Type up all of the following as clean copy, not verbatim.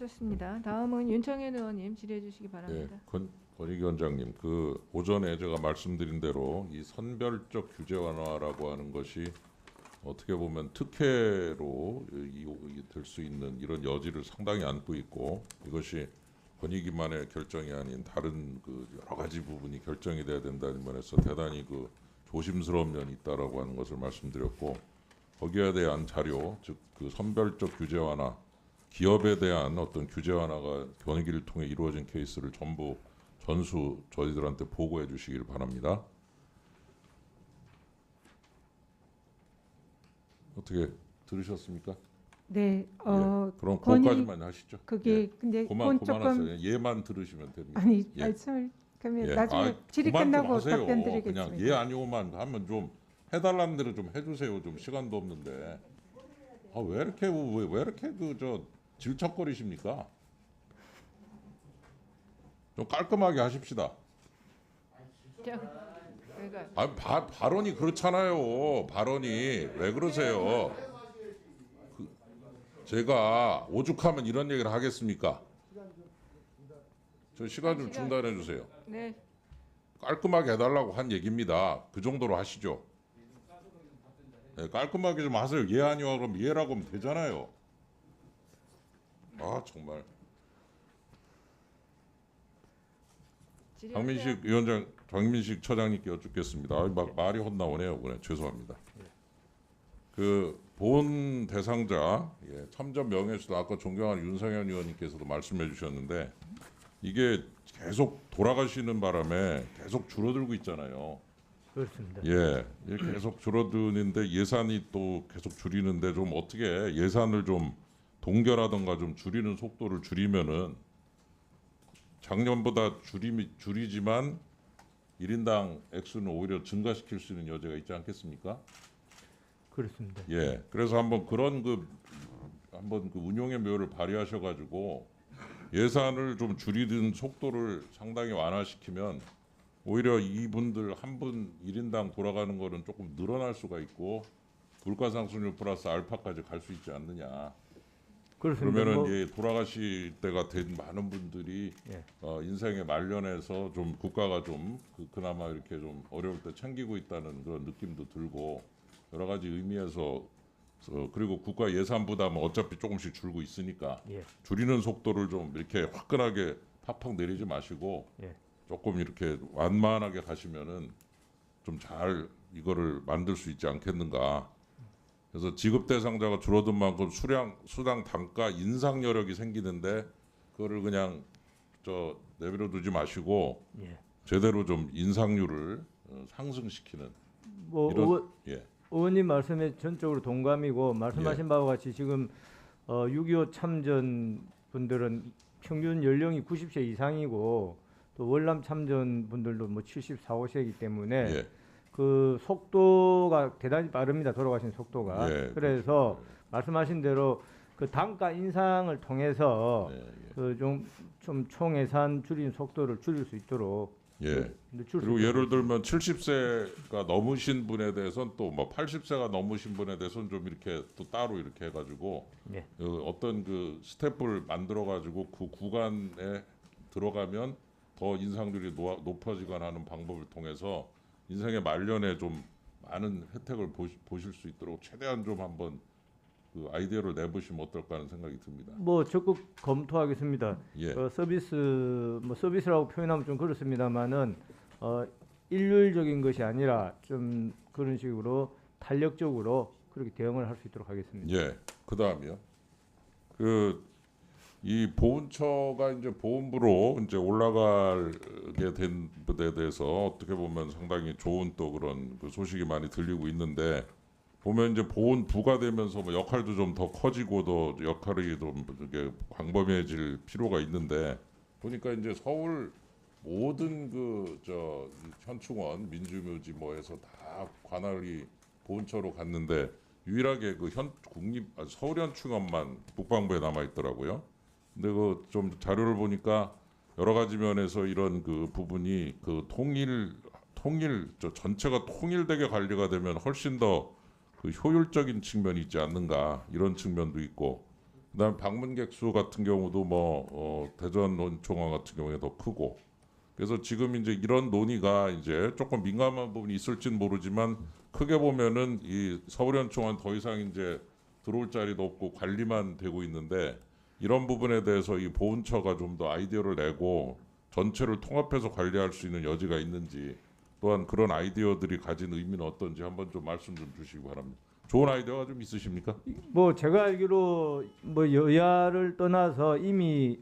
좋습니다. 다음은 윤청현 의원님 질의해 주시기 예, 바랍니다. 권익위 원장님, 그 오전에 제가 말씀드린 대로 이 선별적 규제 완화라고 하는 것이 어떻게 보면 특혜로 될 수 있는 이런 여지를 상당히 안고 있고, 이것이 권익위만의 결정이 아닌 다른 그 여러 가지 부분이 결정이 돼야 된다는 면에서 대단히 그 조심스러운 면이 있다라고 하는 것을 말씀드렸고, 거기에 대한 자료, 즉 그 선별적 규제 완화, 기업에 대한 어떤 규제 완화가 권익위를 통해 이루어진 케이스를 전부 전수 저희들한테 보고해 주시길 바랍니다. 어떻게 들으셨습니까? 네, 예. 그럼 권익 그것까지만 하시죠. 그게 예. 근데 그만 조금 그만하세요. 얘만 들으시면 됩니다. 아니 예. 말씀을 그러면 예. 나중에 질의 그만 좀 끝나고 하세요. 답변 그냥 드리겠습니다. 예 아니오만 하면 좀 해달라는 대로 좀 해주세요. 좀 시간도 없는데. 왜 이렇게 왜 이렇게 그 저 질척거리십니까? 좀 깔끔하게 하십시다. 그러니까 발언이 그렇잖아요. 발언이 왜 그러세요? 제가 오죽하면 이런 얘기를 하겠습니까? 저 시간 좀 중단해 주세요. 네, 깔끔하게 해달라고 한 얘기입니다. 그 정도로 하시죠. 네, 깔끔하게 좀 하세요. 예 아니요 그럼 예라고 하면 되잖아요. 정말. 질의하세요. 장민식 처장님께 여쭙겠습니다. 막 말이 헛나오네요. 그래 죄송합니다. 그 본 대상자 참전 명예훼손 아까 존경하는 윤상현 의원님께서도 말씀해 주셨는데 이게 계속 돌아가시는 바람에 계속 줄어들고 있잖아요. 그렇습니다. 예, 이렇게 계속 줄어드는데 예산이 또 계속 줄이는데 좀 어떻게 예산을 좀 동결하던가 좀 줄이는 속도를 줄이면은 작년보다 줄이지만 1인당 액수는 오히려 증가시킬 수 있는 여지가 있지 않겠습니까? 그렇습니다. 예, 그래서 한번 그런 한번 그 운용의 묘를 발휘하셔가지고 예산을 좀 줄이는 속도를 상당히 완화시키면 오히려 이분들 한 분 1인당 돌아가는 거는 조금 늘어날 수가 있고 물가상승률 플러스 알파까지 갈 수 있지 않느냐. 그렇습니다. 그러면은 돌아가실 때가 된 많은 분들이 예. 인생의 말년에서 좀 국가가 좀 그나마 이렇게 좀 어려울 때 챙기고 있다는 그런 느낌도 들고 여러 가지 의미에서 그리고 국가 예산 부담은 어차피 조금씩 줄고 있으니까 예. 줄이는 속도를 좀 이렇게 화끈하게 팍팍 내리지 마시고 예. 조금 이렇게 완만하게 가시면은 좀 잘 이거를 만들 수 있지 않겠는가. 그래서 지급 대상자가 줄어든 만큼 수당 단가 인상 여력이 생기는데 그거를 그냥 내버려 두지 마시고 예. 제대로 좀 인상률을 상승시키는 뭐 이런 의원님 말씀에 전적으로 동감이고 말씀하신 바와 같이 지금 6.25 참전 분들은 평균 연령이 90세 이상이고 또 월남 참전 분들도 뭐 74, 5세이기 때문에 그 속도가 대단히 빠릅니다. 돌아가신 속도가. 그래서 말씀하신 대로 그 단가 인상을 통해서 그 좀 총예산 줄인 속도를 줄일 수 있도록 그리고 예를 들면 70세가 넘으신 분에 대해서는 또 뭐 80세가 넘으신 분에 대해서는 좀 이렇게 또 따로 이렇게 해가지고 어떤 그 스텝을 만들어가지고 그 구간에 들어가면 더 인상률이 높아지거나 하는 방법을 통해서 인생의 말년에 좀 많은 혜택을 보실 수 있도록 최대한 좀 한번 그 아이디어를 내보시면 어떨까 하는 생각이 듭니다. 뭐 적극 검토하겠습니다. 서비스라고 표현하면 좀 그렇습니다만은 일률적인 것이 아니라 좀 그런 식으로 탄력적으로 그렇게 대응을 할 수 있도록 하겠습니다. 그 다음이요. 이 보훈처가 이제 보훈부로 이제 올라가게 된 것에 대해서 어떻게 보면 상당히 좋은 또 그런 그 소식이 많이 들리고 있는데 보면 이제 보훈부가 되면서 뭐 역할도 좀 더 커지고 더 역할이 좀 이렇게 광범위해질 필요가 있는데 보니까 이제 서울 모든 현충원 민주묘지 뭐 해서 다 관할이 보훈처로 갔는데 유일하게 서울현충원만 국방부에 남아 있더라고요. 근데 그 좀 자료를 보니까 여러 가지 면에서 이런 그 부분이 그 전체가 통일되게 관리가 되면 훨씬 더 그 효율적인 측면이 있지 않는가 이런 측면도 있고 그다음 방문객 수 같은 경우도 대전 논총원 같은 경우에 더 크고 그래서 지금 이제 이런 논의가 이제 조금 민감한 부분이 있을진 모르지만 크게 보면은 이 서울현총원 더 이상 이제 들어올 자리도 없고 관리만 되고 있는데 이런 부분에 대해서 이 보훈처가 좀 더 아이디어를 내고 전체를 통합해서 관리할 수 있는 여지가 있는지 또한 그런 아이디어들이 가진 의미는 어떤지 한번 좀 말씀 좀 주시기 바랍니다. 좋은 아이디어가 좀 있으십니까? 뭐 제가 알기로 뭐 여야를 떠나서 이미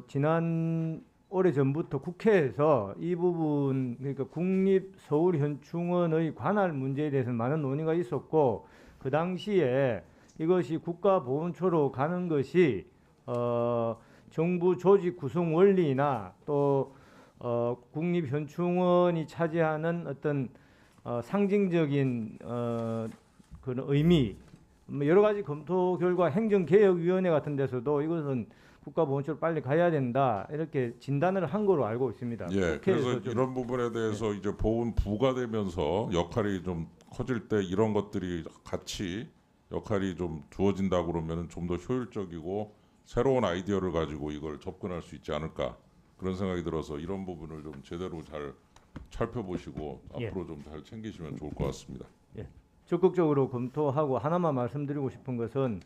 지난 오래 전부터 국회에서 이 부분 그러니까 국립서울현충원의 관할 문제에 대해서 많은 논의가 있었고 그 당시에 이것이 국가보훈처로 가는 것이 정부 조직 구성 원리나 또 국립현충원이 차지하는 어떤 상징적인 그런 의미 뭐 여러 가지 검토 결과 행정개혁위원회 같은 데서도 이것은 국가보훈처로 빨리 가야 된다 이렇게 진단을 한 거로 알고 있습니다. 예, 그래서 이런 부분에 대해서 이제 보훈부가 되면서 역할이 좀 커질 때 이런 것들이 같이 역할이 좀 주어진다 그러면 좀 더 효율적이고 새로운 아이디어를 가지고 이걸 접근할 수 있지 않을까 그런 생각이 들어서 이런 부분을 좀 제대로 잘 살펴보시고 예. 앞으로 좀 잘 챙기시면 좋을 것 같습니다. 예. 적극적으로 검토하고 하나만 말씀드리고 싶은 것은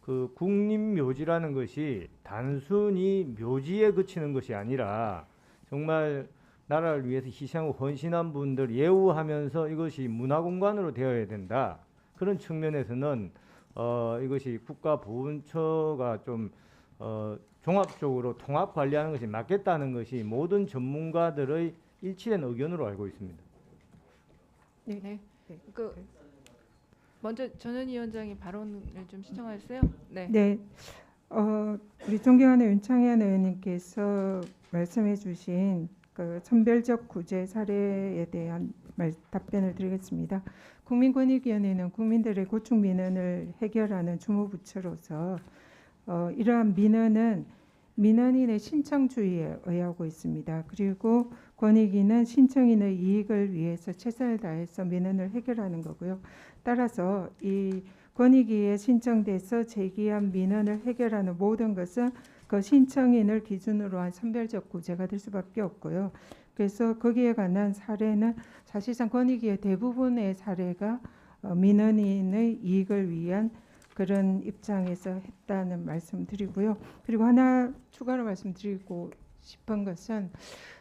그 국립묘지라는 것이 단순히 묘지에 그치는 것이 아니라 정말 나라를 위해서 희생하고 헌신한 분들 예우하면서 이것이 문화공간으로 되어야 된다. 그런 측면에서는 이것이 국가보훈처가 좀 종합적으로 통합 관리하는 것이 맞겠다는 것이 모든 전문가들의 일치된 의견으로 알고 있습니다. 네. 그 먼저 전현 위원장이 발언을 좀 신청하셨어요? 네. 네, 우리 존경하는 윤창현 의원님께서 말씀해주신 그 선별적 구제 사례에 대한 답변을 드리겠습니다. 국민권익위원회는 국민들의 고충 민원을 해결하는 주무부처로서 이러한 민원인의 신청주의에 의하고 있습니다. 그리고 권익위는 신청인의 이익을 위해서 최선을 다해서 민원을 해결하는 거고요. 따라서 이 권익위에 신청돼서 제기한 민원을 해결하는 모든 것은 그 신청인을 기준으로 한 선별적 구제가 될 수밖에 없고요. 그래서 거기에 관한 사례는 사실상 권익위의 대부분의 사례가 민원인의 이익을 위한 그런 입장에서 했다는 말씀드리고요. 그리고 하나 추가로 말씀드리고 싶은 것은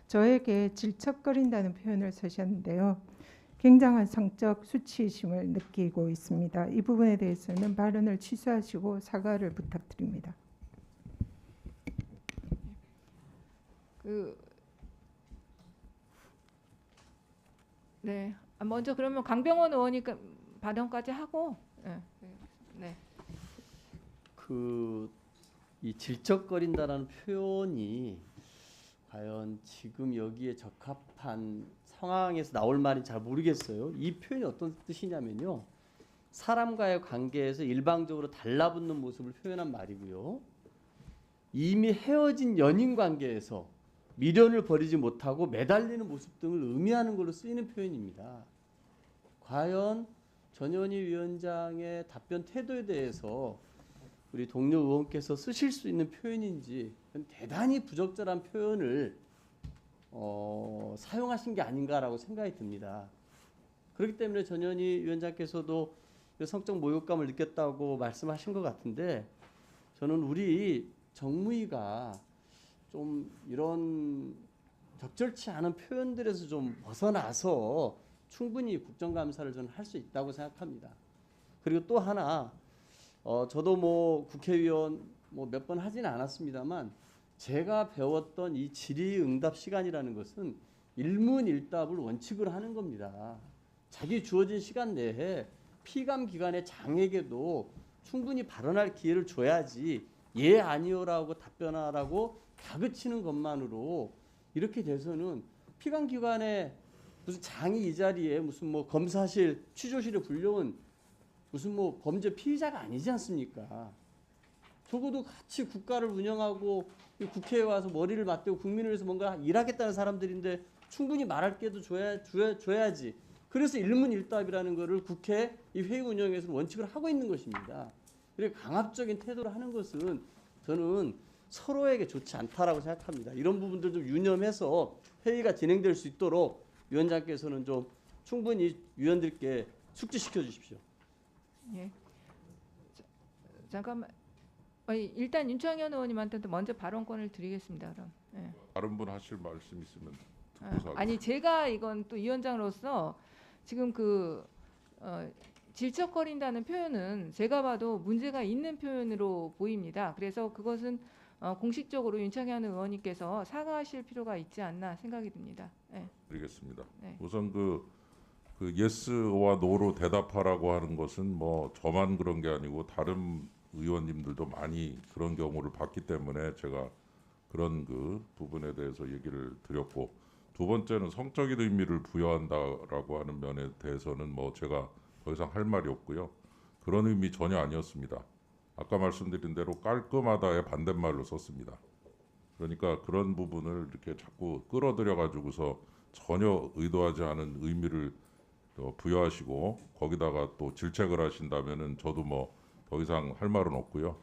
저에게 질척거린다는 표현을 쓰셨는데요. 굉장한 성적 수치심을 느끼고 있습니다. 이 부분에 대해서는 발언을 취소하시고 사과를 부탁드립니다. 네. 먼저 그러면 강병원 의원이 발언까지 하고 네. 이 질척거린다라는 표현이 과연 지금 여기에 적합한 상황에서 나올 말인지 잘 모르겠어요. 이 표현이 어떤 뜻이냐면요. 사람과의 관계에서 일방적으로 달라붙는 모습을 표현한 말이고요. 이미 헤어진 연인 관계에서 미련을 버리지 못하고 매달리는 모습 등을 의미하는 걸로 쓰이는 표현입니다. 과연 전현희 위원장의 답변 태도에 대해서 우리 동료 의원께서 쓰실 수 있는 표현인지 대단히 부적절한 표현을 사용하신 게 아닌가라고 생각이 듭니다. 그렇기 때문에 전현희 위원장께서도 성적 모욕감을 느꼈다고 말씀하신 것 같은데 저는 우리 정무위가 좀 이런 적절치 않은 표현들에서 좀 벗어나서 충분히 국정감사를 저는 할 수 있다고 생각합니다. 그리고 또 하나 저도 뭐 국회의원 몇 번 하지는 않았습니다만 제가 배웠던 이 질의응답 시간이라는 것은 일문일답을 원칙으로 하는 겁니다. 자기 주어진 시간 내에 피감 기관의 장에게도 충분히 발언할 기회를 줘야지 예 아니요라고 답변하라고 다그치는 것만으로 이렇게 돼서는 피감 기관의 무슨 장이 이 자리에 무슨 검사실 취조실에 불려온 무슨 범죄 피의자가 아니지 않습니까? 적어도 같이 국가를 운영하고 국회에 와서 머리를 맞대고 국민을 위해서 뭔가 일하겠다는 사람들인데 충분히 말할 기회도 줘야지. 그래서 일문일답이라는 거를 국회 이 회의 운영에서는 원칙을 하고 있는 것입니다. 이렇게 강압적인 태도를 하는 것은 저는 서로에게 좋지 않다라고 생각합니다. 이런 부분들 좀 유념해서 회의가 진행될 수 있도록 위원장께서는 좀 충분히 위원들께 숙지시켜 주십시오. 예. 잠깐만. 일단 윤창현 의원님한테도 먼저 발언권을 드리겠습니다. 그럼. 예. 다른 분 하실 말씀 있으면 듣고서 아니 제가 이건 또 위원장으로서 지금 질척거린다는 표현은 제가 봐도 문제가 있는 표현으로 보입니다. 그래서 그것은 공식적으로 윤창현 의원님께서 사과하실 필요가 있지 않나 생각이 듭니다. 네. 드리겠습니다. 네. 우선 그 예스와 노로 대답하라고 하는 것은 뭐 저만 그런 게 아니고 다른 의원님들도 많이 그런 경우를 봤기 때문에 제가 그런 그 부분에 대해서 얘기를 드렸고, 두 번째는 성적인 의미를 부여한다라고 하는 면에 대해서는 뭐 제가 더 이상 할 말이 없고요. 그런 의미 전혀 아니었습니다. 아까 말씀드린 대로 깔끔하다의 반대말로 썼습니다. 그러니까 그런 부분을 이렇게 자꾸 끌어들여 가지고서 전혀 의도하지 않은 의미를 부여하시고 거기다가 또 질책을 하신다면은 저도 뭐 더 이상 할 말은 없고요.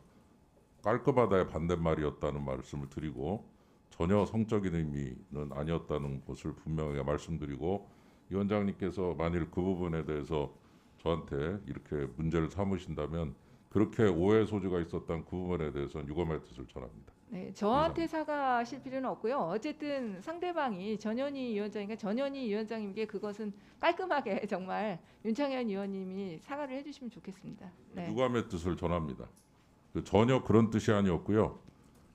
깔끔하다의 반대말이었다는 말씀을 드리고 전혀 성적인 의미는 아니었다는 것을 분명하게 말씀드리고, 위원장님께서 만일 그 부분에 대해서 저한테 이렇게 문제를 삼으신다면 그렇게 오해 소지가 있었던 그 부분에 대해서는 유감의 뜻을 전합니다. 네, 저한테 사과하실 필요는 없고요. 어쨌든 상대방이 전현희 위원장이니까 전현희 위원장님께 그것은 깔끔하게 정말 윤창현 위원님이 사과를 해주시면 좋겠습니다. 네. 유감의 뜻을 전합니다. 전혀 그런 뜻이 아니었고요.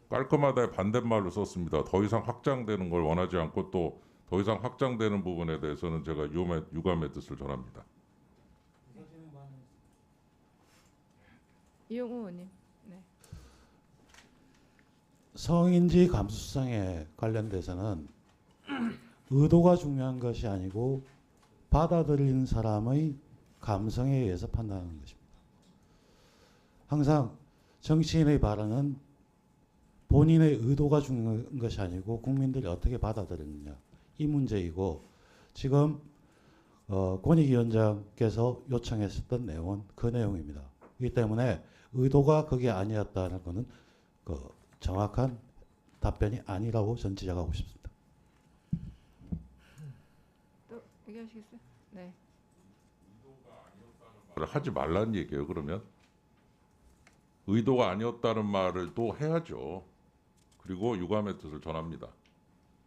깔끔하다의 반대말로 썼습니다. 더 이상 확장되는 걸 원하지 않고 또 더 이상 확장되는 부분에 대해서는 제가 유감의 뜻을 전합니다. 이용우 의원님. 네. 성인지 감수성에 관련돼서는 의도가 중요한 것이 아니고 받아들이는 사람의 감성에 의해서 판단하는 것입니다. 항상 정치인의 발언은 본인의 의도가 중요한 것이 아니고 국민들이 어떻게 받아들이느냐, 이 문제이고, 지금 권익위원장께서 요청했었던 내용은 그 내용입니다. 그렇기 때문에 의도가 그게 아니었다는 것은 정확한 답변이 아니라고 전 지적하고 싶습니다. 또 얘기하시겠어요? 네. 하지 말라는 얘기예요. 그러면 의도가 아니었다는 말을 또 해야죠. 그리고 유감의 뜻을 전합니다.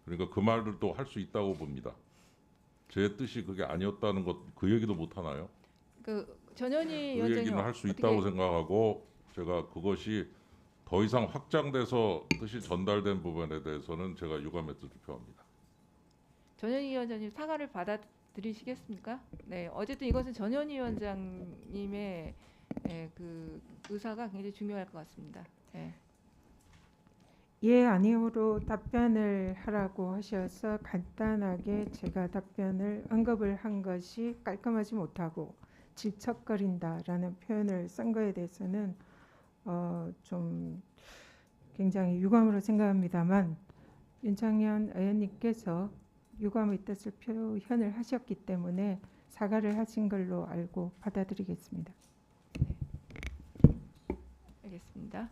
그러니까 그 말을 또 할 수 있다고 봅니다. 제 뜻이 그게 아니었다는 것, 그 얘기도 못 하나요? 전현희 그 위원장님 얘기는 할 수 어떻게- 있다고 생각하고, 제가 그것이 더 이상 확장돼서 뜻이 전달된 부분에 대해서는 제가 유감의 뜻을 표합니다. 전현희 위원장님 사과를 받아들이시겠습니까? 네. 어쨌든 이것은 전현희 위원장님의 그 의사가 굉장히 중요할 것 같습니다. 네. 예, 아니오로 답변을 하라고 하셔서 간단하게 제가 답변을 언급을 한 것이 깔끔하지 못하고 질척거린다라는 표현을 쓴 거에 대해서는 좀 굉장히 유감으로 생각합니다만, 윤창현 의원님께서 유감의 뜻을 표현을 하셨기 때문에 사과를 하신 걸로 알고 받아들이겠습니다. 알겠습니다.